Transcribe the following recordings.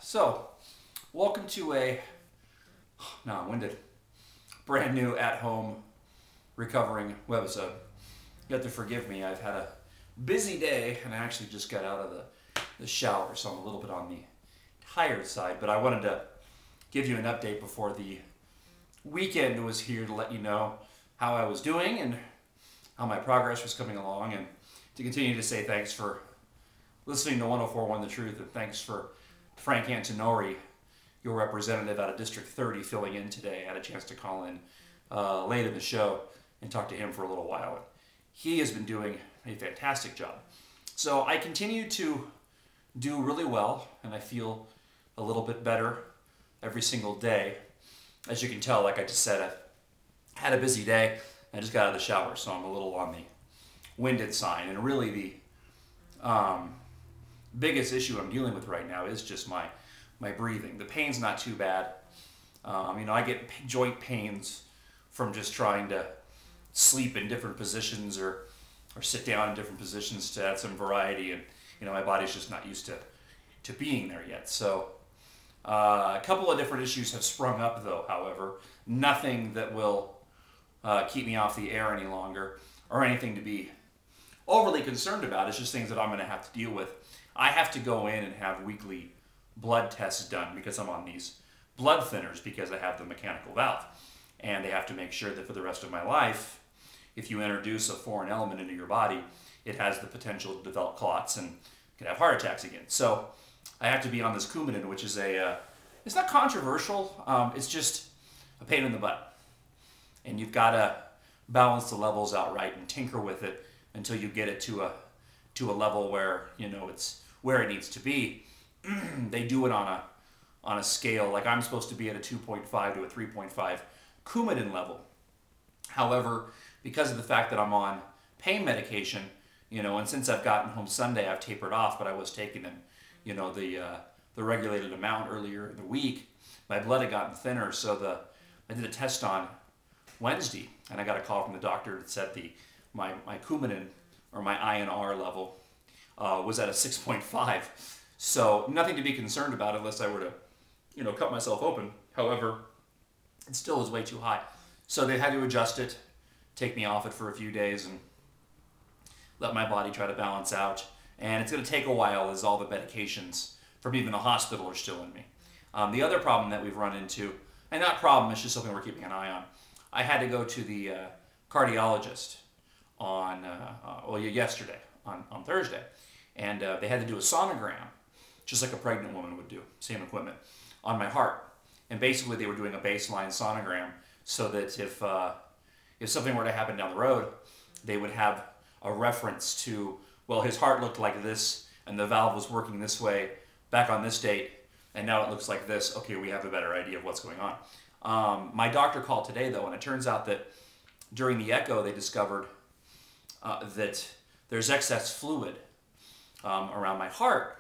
So, welcome to a, no, I'm winded, brand new at-home recovering webisode. You have to forgive me, I've had a busy day and I actually just got out of the shower, so I'm a little bit on the tired side, but I wanted to give you an update before the weekend was here to let you know how I was doing and how my progress was coming along, and to continue to say thanks for listening to 104.1 The Truth, and thanks for Frank Antonori, your representative out of District 30, filling in today. I had a chance to call in late in the show and talk to him for a little while. He has been doing a fantastic job. So I continue to do really well, and I feel a little bit better every single day. As you can tell, like I just said, I've had a busy day. I just got out of the shower, so I'm a little on the winded side. And really the biggest issue I'm dealing with right now is just my breathing. The pain's not too bad. I get joint pains from just trying to sleep in different positions or sit down in different positions to add some variety, and my body's just not used to being there yet. So a couple of different issues have sprung up though, however. Nothing that will keep me off the air any longer or anything to be overly concerned about. It's just things that I'm going to have to deal with. I have to go in and have weekly blood tests done because I'm on these blood thinners because I have the mechanical valve. And they have to make sure that for the rest of my life, if you introduce a foreign element into your body, it has the potential to develop clots and can have heart attacks again. So I have to be on this Coumadin, which is it's not controversial, it's just a pain in the butt. And you've got to balance the levels out right and tinker with it until you get it to a level where it's where it needs to be. They do it on a scale, like I'm supposed to be at a 2.5 to a 3.5 Coumadin level. However, because of the fact that I'm on pain medication, and since I've gotten home Sunday, I've tapered off, but I was taking them, the regulated amount earlier in the week. My blood had gotten thinner, so I did a test on Wednesday, and I got a call from the doctor that said my Coumadin, or my INR level, was at a 6.5. So nothing to be concerned about unless I were to, cut myself open. However, it still is way too high. So they had to adjust it, take me off it for a few days, and let my body try to balance out. And it's going to take a while as all the medications from even the hospital are still in me. The other problem that we've run into, and not problem, it's just something we're keeping an eye on. I had to go to the cardiologist on yesterday, on Thursday, and they had to do a sonogram, just like a pregnant woman would do, same equipment, on my heart. And basically they were doing a baseline sonogram so that if something were to happen down the road, they would have a reference to, well, his heart looked like this, and the valve was working this way back on this date, and now it looks like this. Okay, we have a better idea of what's going on. My doctor called today, though, and it turns out that during the echo, they discovered that there's excess fluid around my heart.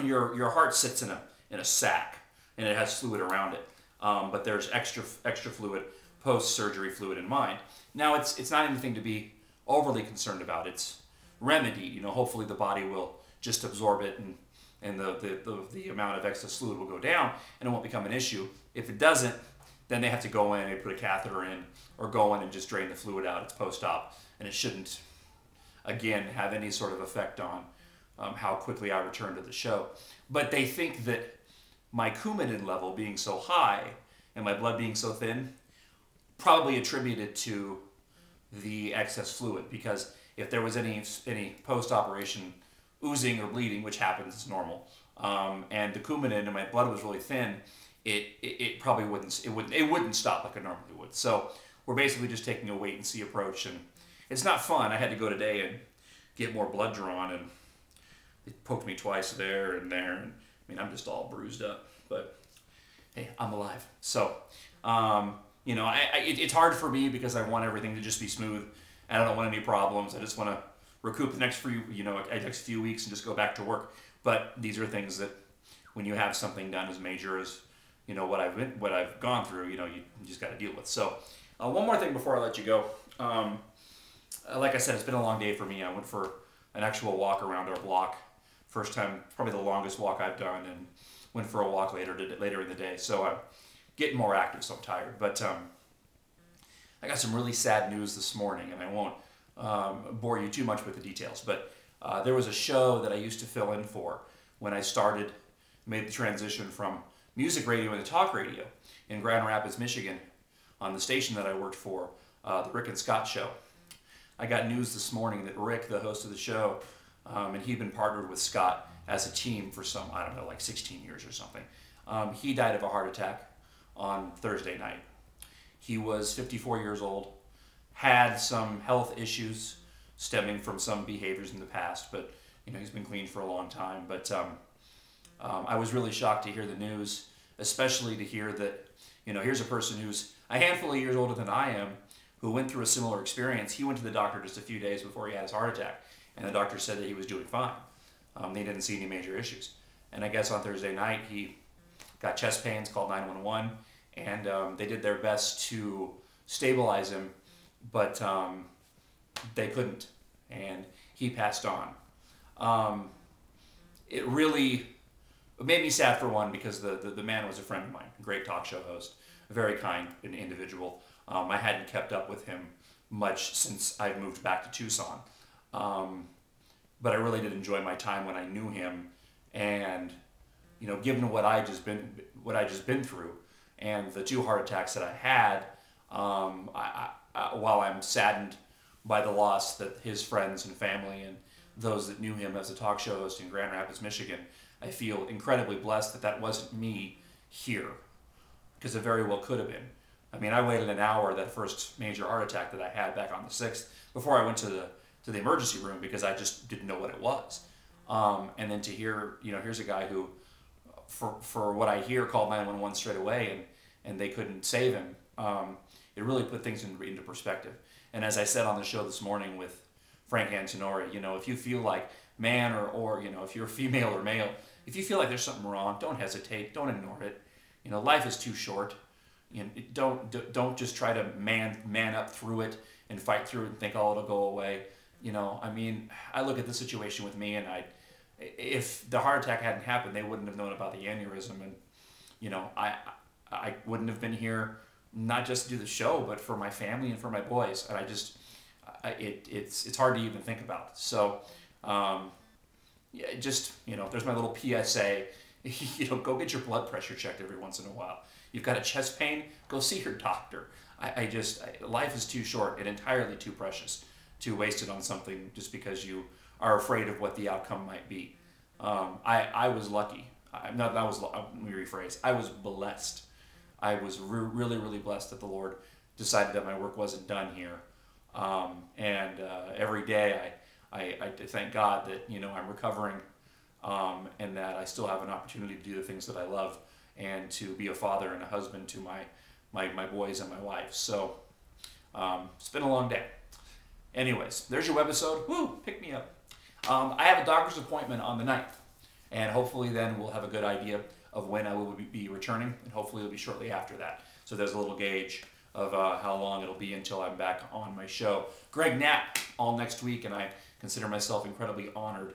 Your heart sits in a sac, and it has fluid around it. But there's extra fluid, post-surgery fluid in mine. Now, it's not anything to be overly concerned about. It's remedied. Hopefully the body will just absorb it, and the amount of excess fluid will go down, and it won't become an issue. If it doesn't, then they have to go in and put a catheter in, or go in and just drain the fluid out. It's post-op, and it shouldn't, again, have any sort of effect on how quickly I return to the show. But they think that my Coumadin level being so high and my blood being so thin probably attributed to the excess fluid, because if there was any post-operation oozing or bleeding, which happens, it's normal, and the Coumadin and my blood was really thin, it probably wouldn't stop like it normally would. So we're basically just taking a wait and see approach, and it's not fun. I had to go today and get more blood drawn, and they poked me twice there and there, and I'm just all bruised up, but hey, I'm alive. So it's hard for me because I want everything to just be smooth, and I don't want any problems. I just want to recoup the next few weeks and just go back to work. But these are things that, when you have something done as major as what I've gone through, you just got to deal with. So one more thing before I let you go. Like I said, it's been a long day for me. I went for an actual walk around our block. First time, probably the longest walk I've done in went for a walk later in the day. So I'm getting more active, so I'm tired. But I got some really sad news this morning, and I won't bore you too much with the details. But there was a show that I used to fill in for when I made the transition from music radio into talk radio in Grand Rapids, Michigan, on the station that I worked for, the Rick and Scott Show. I got news this morning that Rick, the host of the show, and he'd been partnered with Scott as a team for some, I don't know, like 16 years or something. He died of a heart attack on Thursday night. He was 54 years old, had some health issues stemming from some behaviors in the past, but he's been clean for a long time. But I was really shocked to hear the news, especially to hear that, here's a person who's a handful of years older than I am, who went through a similar experience. He went to the doctor just a few days before he had his heart attack, and the doctor said that he was doing fine. They didn't see any major issues. And I guess on Thursday night, he got chest pains, called 911, and they did their best to stabilize him, but they couldn't, and he passed on. It made me sad, for one, because the man was a friend of mine, a great talk show host, a very kind individual. I hadn't kept up with him much since I moved back to Tucson, but I really did enjoy my time when I knew him, and given what I just been through, and the 2 heart attacks that I had, while I'm saddened by the loss that his friends and family and those that knew him as a talk show host in Grand Rapids, Michigan, I feel incredibly blessed that wasn't me here, because it very well could have been. I mean, I waited an hour, that first major heart attack that I had back on the 6th, before I went to the emergency room, because I just didn't know what it was. And then to hear, here's a guy who, for what I hear, called 911 straight away, and they couldn't save him. It really put things into perspective. And as I said on the show this morning with Frank Antonori, if you feel like man or if you're female or male, if you feel like there's something wrong, don't hesitate, don't ignore it. Life is too short. Don't just try to man up through it and fight through it and think, oh, it'll go away. I look at the situation with me, and if the heart attack hadn't happened, they wouldn't have known about the aneurysm, and I wouldn't have been here, not just to do the show, but for my family and for my boys. And it's hard to even think about. So, there's my little PSA. Go get your blood pressure checked every once in a while. You've got a chest pain, go see your doctor. Life is too short and entirely too precious to waste it on something just because you are afraid of what the outcome might be. I was lucky. Let me rephrase. I was blessed. I was really, really blessed that the Lord decided that my work wasn't done here. Every day I thank God that, I'm recovering, and that I still have an opportunity to do the things that I love, and to be a father and a husband to my boys and my wife. So it's been a long day. Anyways, there's your webisode. Woo, pick me up. I have a doctor's appointment on the 9th, and hopefully then we'll have a good idea of when I will be returning, and hopefully it'll be shortly after that. So there's a little gauge of how long it'll be until I'm back on my show. Greg Knapp all next week, and I consider myself incredibly honored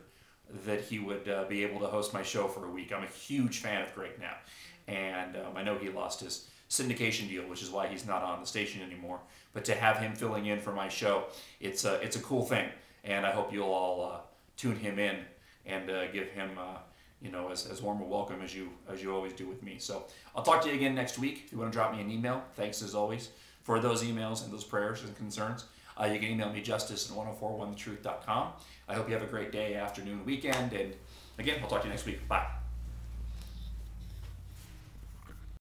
that he would be able to host my show for a week. I'm a huge fan of Greg Knapp, and I know he lost his syndication deal, which is why he's not on the station anymore. But to have him filling in for my show, it's a cool thing, and I hope you'll all tune him in and give him as warm a welcome as you always do with me. So I'll talk to you again next week. If you want to drop me an email, thanks as always for those emails and those prayers and concerns. You can email me justice@1041thetruth.com. I hope you have a great day, afternoon, weekend, and again, I'll talk to you next week. Bye.